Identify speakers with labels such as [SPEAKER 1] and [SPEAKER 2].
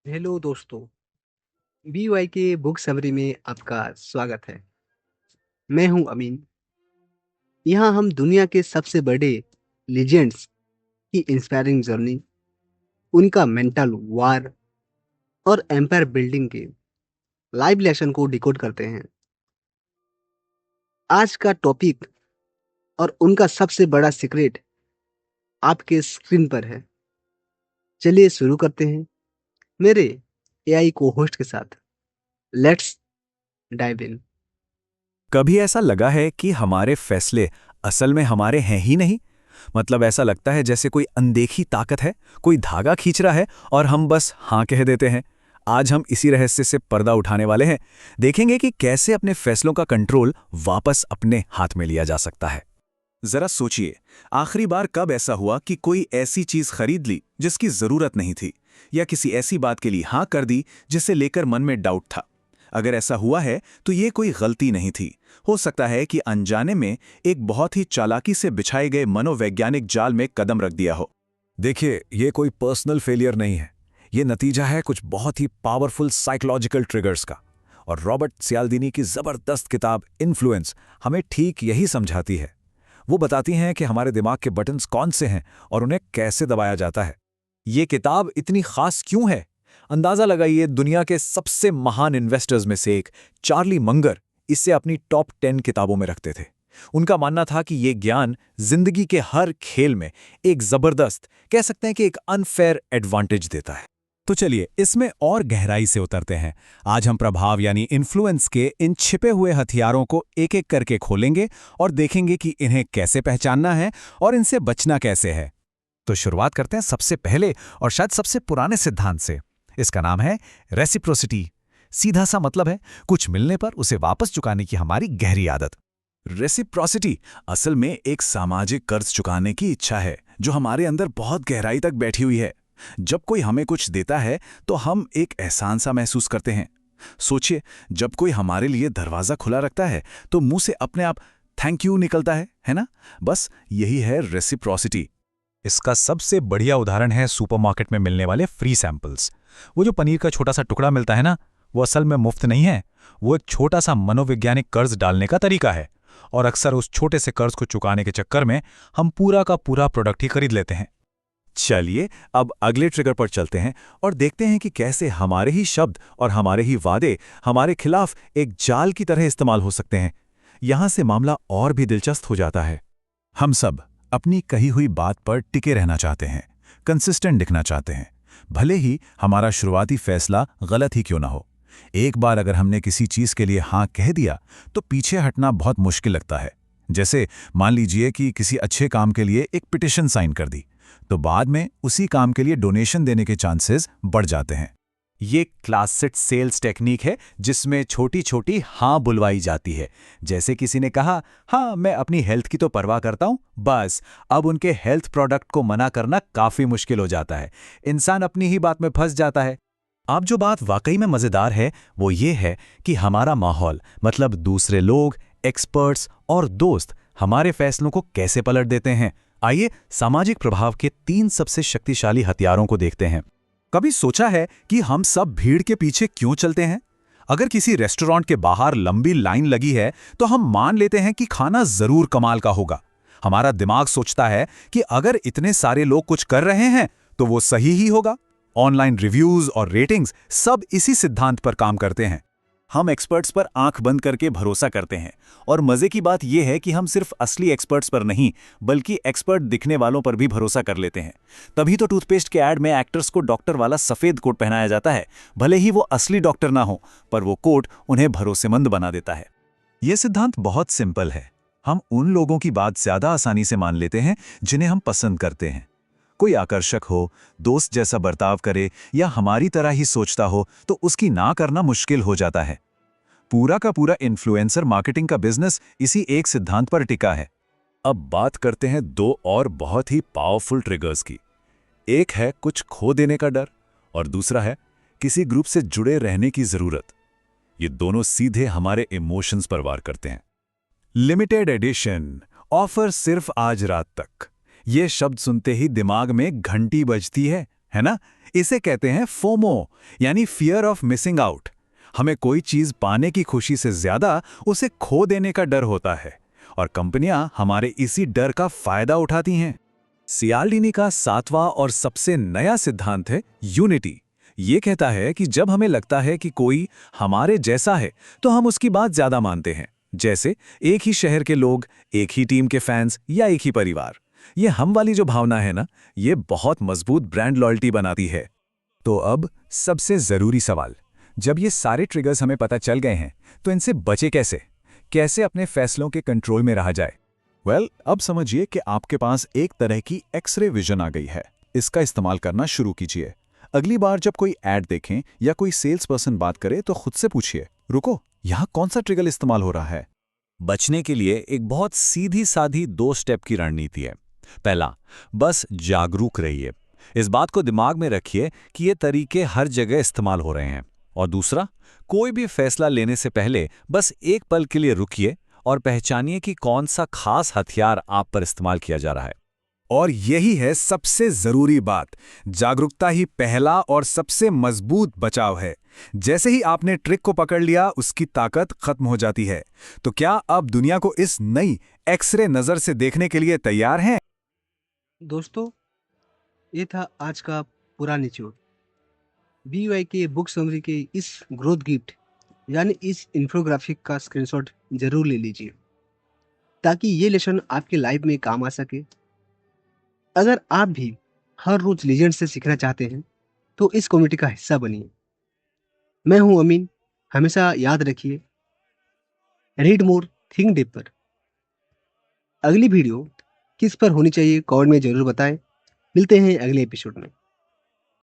[SPEAKER 1] Hello दोस्तों, BY के book summary में आपका स्वागत है। मैं हूं अमीन। यहाँ हम दुनिया के सबसे बड़े लीजेंड्स की इंस्पायरिंग जर्नी, उनका मेंटल वार और एम्पायर बिल्डिंग के लाइव लेसन को डिकोड करते हैं। आज का टॉपिक और उनका सबसे बड़ा सीक्रेट आपके स्क्रीन पर है। चलिए शुरू करते हैं मेरे AI को होस्ट के साथ। Let's dive in.
[SPEAKER 2] कभी ऐसा लगा है कि हमारे फैसले असल में हमारे हैं ही नहीं? मतलब ऐसा लगता है जैसे कोई अनदेखी ताकत है, कोई धागा खींच रहा है और हम बस हाँ कह देते हैं। आज हम इसी रहस्य से पर्दा उठाने वाले हैं। देखेंगे कि कैसे अपने फैसलों का कंट्रोल वापस अपने हाथ में लिया जा सकता है। जरा सोचिए, आखिरी बार कब ऐसा हुआ कि कोई ऐसी चीज खरीद ली जिसकी जरूरत नहीं थी, या किसी ऐसी बात के लिए हाँ कर दी जिसे लेकर मन में डाउट था? अगर ऐसा हुआ है तो ये कोई गलती नहीं थी। हो सकता है कि अनजाने में एक बहुत ही चालाकी से बिछाए गए मनोवैज्ञानिक जाल में कदम रख दिया हो। देखिए, ये कोई पर्सनल फेलियर नहीं है। ये नतीजा है कुछ बहुत ही पावरफुल साइकोलॉजिकल ट्रिगर्स का। और रॉबर्ट सियाल्दिनी की जबरदस्त किताब इन्फ्लुएंस हमें ठीक यही समझाती है। वो बताती हैं कि हमारे दिमाग के बटन्स कौन से हैं और उन्हें कैसे दबाया जाता है। ये किताब इतनी खास क्यों है? अंदाजा लगाइए, दुनिया के सबसे महान इन्वेस्टर्स में से एक चार्ली मंगर इसे अपनी टॉप 10 किताबों में रखते थे। उनका मानना था कि ये ज्ञान जिंदगी के हर खेल में एक जबरदस्त, कह सकते हैं कि एक अनफेयर एडवांटेज देता है। तो चलिए इसमें और गहराई से उतरते हैं। आज हम प्रभाव यानी इन्फ्लुएंस के इन छिपे हुए हथियारों को एक एक करके खोलेंगे और देखेंगे कि इन्हें कैसे पहचानना है और इनसे बचना कैसे है। तो शुरुआत करते हैं सबसे पहले और शायद सबसे पुराने सिद्धांत से। इसका नाम है रेसिप्रोसिटी। सीधा सा मतलब है कुछ मिलने पर उसे वापस चुकाने की हमारी गहरी आदत। रेसिप्रोसिटी असल में एक सामाजिक कर्ज चुकाने की इच्छा है जो हमारे अंदर बहुत गहराई तक बैठी हुई है। जब कोई हमें कुछ देता है तो हम एक एहसान सा महसूस करते हैं। सोचिए, जब कोई हमारे लिए दरवाजा खुला रखता है तो मुंह से अपने आप थैंक यू निकलता है ना? बस यही है रेसिप्रोसिटी। इसका सबसे बढ़िया उदाहरण है सुपरमार्केट में मिलने वाले फ्री सैंपल्स। वो जो पनीर का छोटा सा टुकड़ा मिलता है ना, वो असल में मुफ्त नहीं है। वो एक छोटा सा मनोवैज्ञानिक कर्ज डालने का तरीका है। और अक्सर उस छोटे से कर्ज को चुकाने के चक्कर में हम पूरा का पूरा प्रोडक्ट ही खरीद लेते हैं। चलिए अब अगले ट्रिगर पर चलते हैं और देखते हैं कि कैसे हमारे ही शब्द और हमारे ही वादे हमारे खिलाफ एक जाल की तरह इस्तेमाल हो सकते हैं। यहां से मामला और भी दिलचस्प हो जाता है। हम सब अपनी कही हुई बात पर टिके रहना चाहते हैं, कंसिस्टेंट दिखना चाहते हैं, भले ही हमारा शुरुआती फैसला गलत ही क्यों ना हो। एक बार अगर हमने किसी चीज के लिए हाँ कह दिया तो पीछे हटना बहुत मुश्किल लगता है। जैसे मान लीजिए कि किसी अच्छे काम के लिए एक पिटिशन साइन कर दी, तो बाद में उसी काम के लिए डोनेशन देने के चांसेस बढ़ जाते हैं। ये क्लासिक सेल्स टेक्निक है जिसमें छोटी छोटी हाँ बुलवाई जाती है। जैसे किसी ने कहा, हाँ मैं अपनी हेल्थ की तो परवाह करता हूं, बस अब उनके हेल्थ प्रोडक्ट को मना करना काफी मुश्किल हो जाता है। इंसान अपनी ही बात में फंस जाता है। अब जो बात वाकई में मजेदार है वो ये है कि हमारा माहौल, मतलब दूसरे लोग, एक्सपर्ट्स और दोस्त हमारे फैसलों को कैसे पलट देते हैं। आइए सामाजिक प्रभाव के 3 सबसे शक्तिशाली हथियारों को देखते हैं। कभी सोचा है कि हम सब भीड़ के पीछे क्यों चलते हैं? अगर किसी रेस्टोरेंट के बाहर लंबी लाइन लगी है तो हम मान लेते हैं कि खाना जरूर कमाल का होगा। हमारा दिमाग सोचता है कि अगर इतने सारे लोग कुछ कर रहे हैं तो वो सही ही होगा। ऑनलाइन रिव्यूज और रेटिंग्स सब इसी सिद्धांत पर काम करते हैं। हम एक्सपर्ट्स पर आंख बंद करके भरोसा करते हैं। और मजे की बात यह है कि हम सिर्फ असली एक्सपर्ट्स पर नहीं, बल्कि एक्सपर्ट दिखने वालों पर भी भरोसा कर लेते हैं। तभी तो टूथपेस्ट के ऐड में एक्टर्स को डॉक्टर वाला सफेद कोट पहनाया जाता है। भले ही वो असली डॉक्टर ना हो, पर वो कोट उन्हें भरोसेमंद बना देता है। यह सिद्धांत बहुत सिंपल है। हम उन लोगों की बात ज्यादा आसानी से मान लेते हैं जिन्हें हम पसंद करते हैं। कोई आकर्षक हो, दोस्त जैसा बर्ताव करे या हमारी तरह ही सोचता हो तो उसकी ना करना मुश्किल हो जाता है। पूरा का पूरा इन्फ्लुएंसर मार्केटिंग का बिजनेस इसी एक सिद्धांत पर टिका है। अब बात करते हैं 2 और बहुत ही पावरफुल ट्रिगर्स की। एक है कुछ खो देने का डर और दूसरा है किसी ग्रुप से जुड़े रहने की जरूरत। ये दोनों सीधे हमारे इमोशंस पर वार करते हैं। लिमिटेड एडिशन, ऑफर सिर्फ आज रात तक। ये शब्द सुनते ही दिमाग में घंटी बजती है। है ना? इसे कहते हैं फोमो, यानी फियर ऑफ मिसिंग आउट। हमें कोई चीज पाने की खुशी से ज्यादा उसे खो देने का डर होता है, और कंपनियां हमारे इसी डर का फायदा उठाती हैं। सियाल्डिनी का 7वां और सबसे नया सिद्धांत है यूनिटी। ये कहता है कि जब हमें लगता है कि कोई हमारे जैसा है, तो हम उसकी बात ज्यादा मानते हैं। जैसे एक ही शहर के लोग, एक ही टीम के फैंस या एक ही परिवार। ये हम वाली जो भावना है ना, ये बहुत मजबूत ब्रांड लॉयल्टी बनाती है। तो अब सबसे जरूरी सवाल, जब ये सारे ट्रिगर्स हमें पता चल गए हैं, तो इनसे बचे कैसे? कैसे अपने फैसलों के कंट्रोल में रहा जाए? अब समझिए कि आपके पास एक तरह की एक्सरे विजन आ गई है। इसका इस्तेमाल करना शुरू कीजिए। अगली बार जब कोई ऐड देखें या कोई सेल्स पर्सन बात करे, तो खुद से पूछिए, रुको, यहाँ कौन सा ट्रिगर इस्तेमाल हो रहा है? बचने के लिए एक बहुत सीधी साधी 2 स्टेप की रणनीति है। पहला, बस जागरूक रहिए। इस बात को दिमाग में रखिए कि ये तरीके हर जगह इस्तेमाल हो रहे हैं। और दूसरा, कोई भी फैसला लेने से पहले बस एक पल के लिए रुकिए और पहचानिए कि कौन सा खास हथियार आप पर इस्तेमाल किया जा रहा है। और यही है सबसे जरूरी बात, जागरूकता ही पहला और सबसे मजबूत बचाव है। जैसे ही आपने ट्रिक को पकड़ लिया, उसकी ताकत खत्म हो जाती है। तो क्या आप दुनिया को इस नई एक्सरे नजर से देखने के लिए तैयार हैं?
[SPEAKER 1] दोस्तों, ये था आज का पूरा निचोड़। BYK के बुक समरी के इस ग्रोथ गिफ्ट यानी इस इन्फोग्राफिक का स्क्रीनशॉट जरूर ले लीजिए, ताकि ये लेसन आपके लाइफ में काम आ सके। अगर आप भी हर रोज लीजेंड से सीखना चाहते हैं, तो इस कम्युनिटी का हिस्सा बनिए। मैं हूं अमीन। हमेशा याद रखिए, रीड मोर, थिंक डीपर। अगली वीडियो किस पर होनी चाहिए कमेंट में जरूर बताएं। मिलते हैं अगले एपिसोड में।